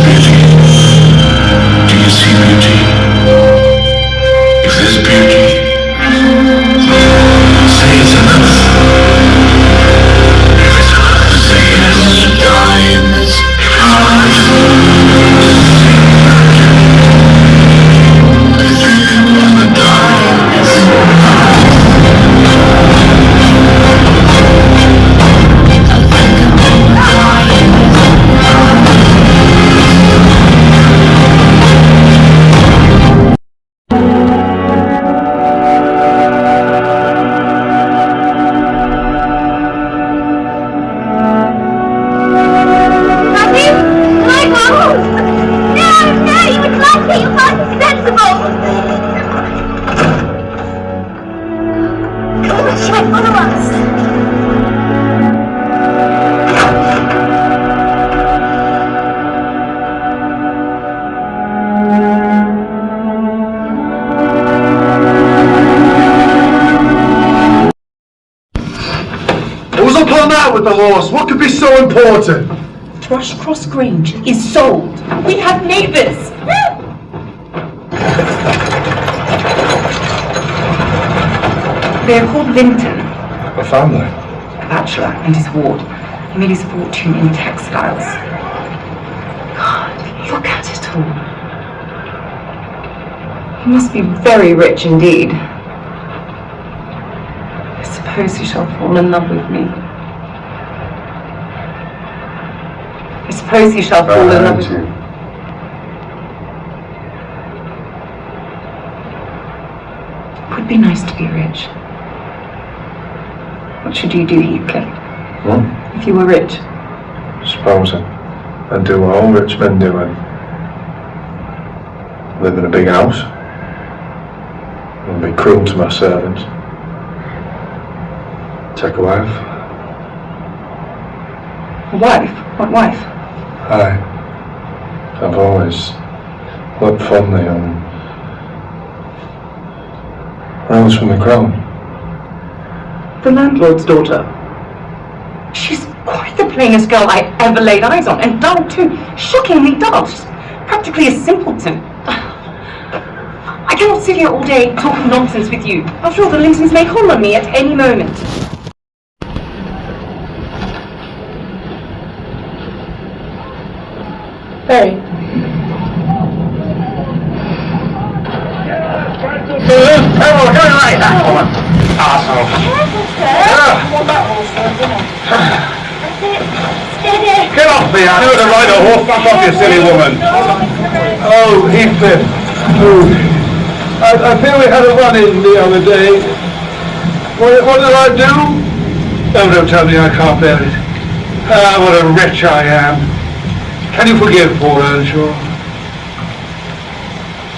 beauty? Do you see beauty? If there's beauty, say it's enough. If it's enough, say yes. Die in this house. I think I'm gonna die in this house. I think I'm gonna die in this house. With the horse, what could be so important? Thrushcross Grange is sold. We have neighbours. They're called Linton. A family? A bachelor and his ward. He made his fortune in textiles. God, look at it all. He must be very rich indeed. I suppose he shall fall in love with me. I suppose he shall fall in love with you. It would be nice to be rich. What should you do, Heathcliff? If you were rich? Supposing I'd do what all rich men do and live in a big house and be cruel to my servants. Take a wife. A wife? What wife? I've always looked fondly on Rose from the Crown. The landlord's daughter. She's quite the plainest girl I ever laid eyes on, and dull too. Shockingly dull. She's practically a simpleton. I cannot sit here all day talking nonsense with you. After all, the Lintons may call on me at any moment. Barry. Oh, go right, that woman. Arsehole. Careful, sir. Want that horse for dinner? That's it. Steady. Get off me, I know to ride a horse. Back off, you silly woman. Oh, Heathcliff. Oh. I feel we had a run-in the other day. What did I do? Oh, don't tell me I can't bear it. Ah, what a wretch I am. Can you forgive poor Earnshaw?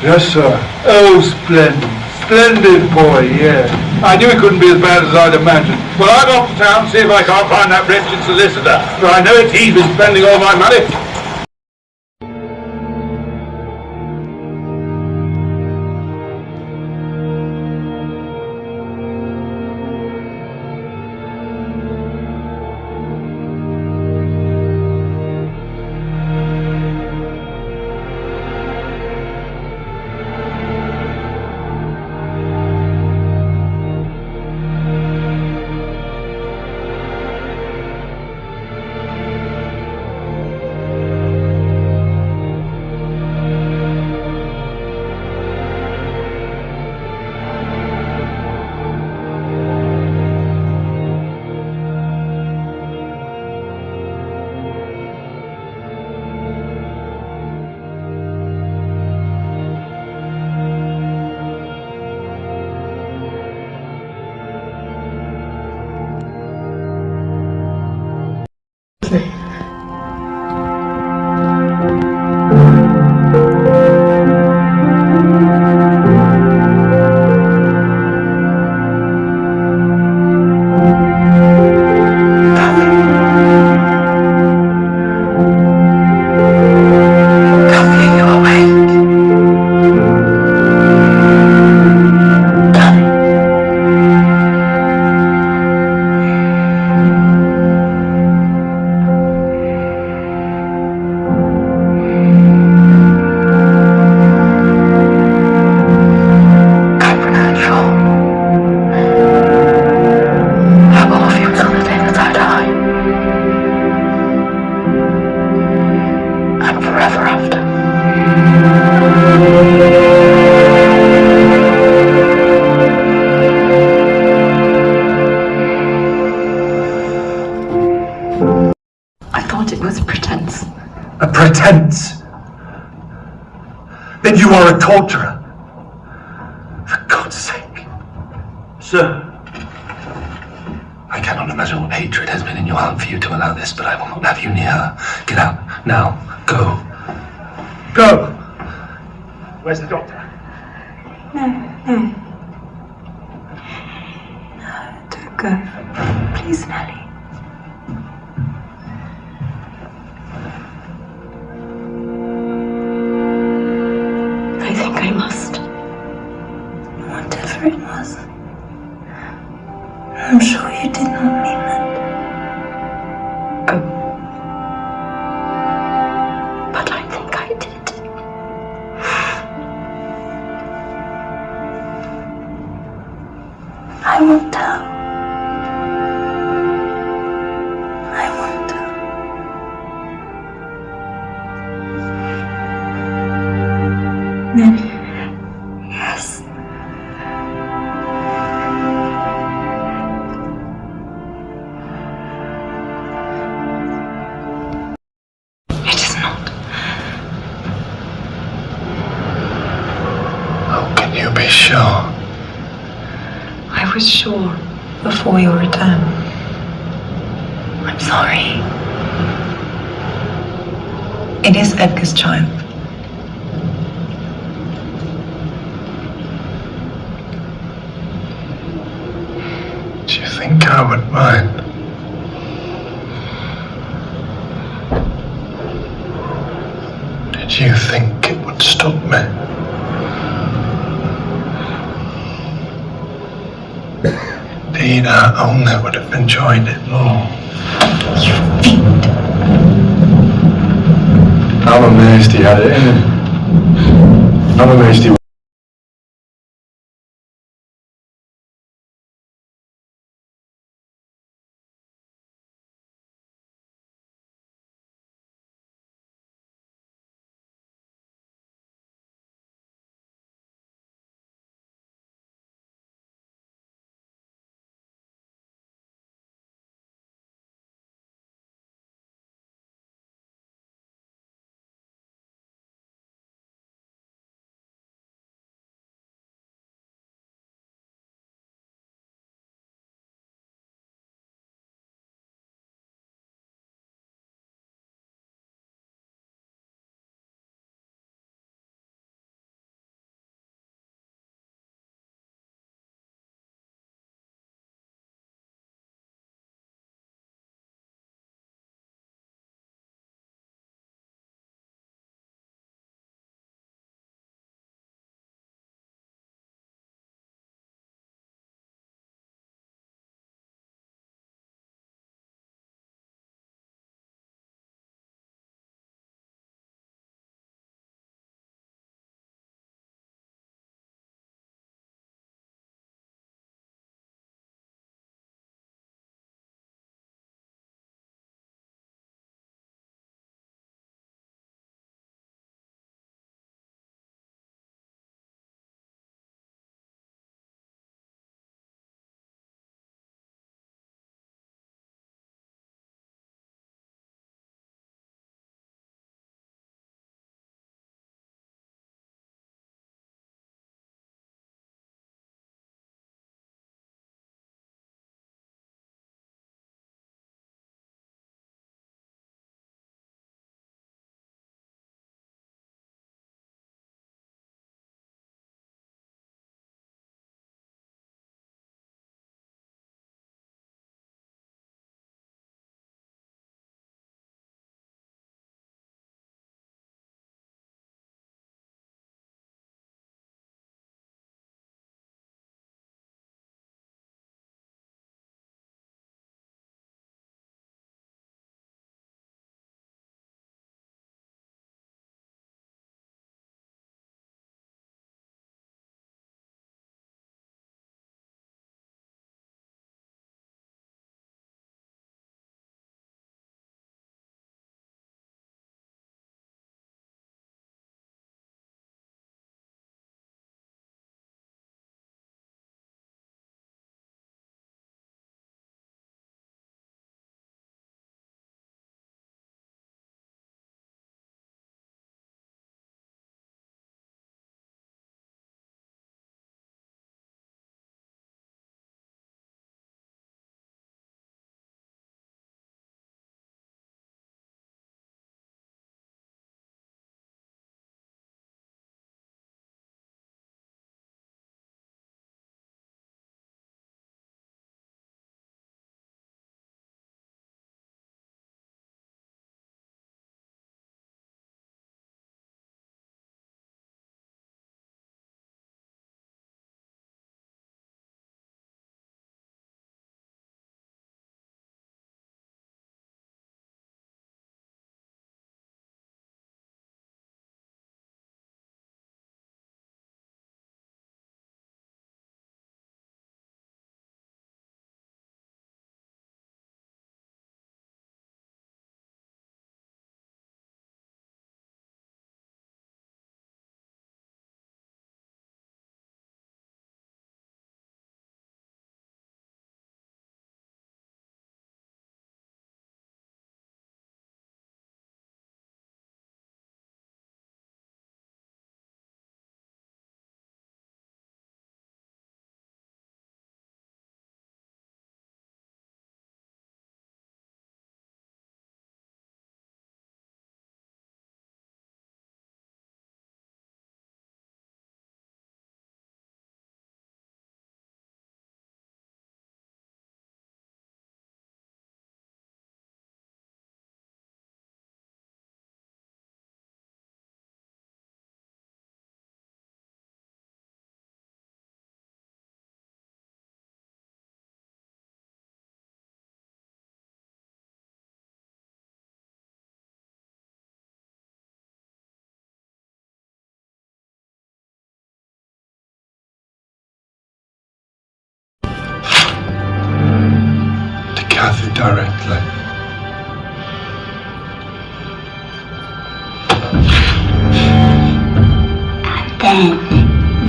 Yes, sir. Oh, splendid. Splendid boy, yes. I knew he couldn't be as bad as I'd imagined. Well, I'd off to town, see if I can't find that wretched solicitor. For I know it's he's been spending all my money. it was a pretense. A pretense? Then you are a torturer. For God's sake. Sir. I cannot imagine what hatred has been in your heart for you to allow this, but I will not have you near her. Get out. Now. Go. Go! Where's the doctor? No. No, don't go. Please, Nellie. I think I must. Whatever it was. I'm sure you did not mean that. Oh. But I think I did. I won't tell. I won't tell. Nellie. Yes. It is not. How can you be sure? I was sure before your return. I'm sorry. It is Edgar's child. Do you think I would mind? Did you think it would stop me? Indeed, I only would have enjoyed it more. You fiend. I'm amazed he had it in him. I'm amazed he directly. Then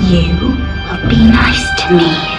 you will be nice to me.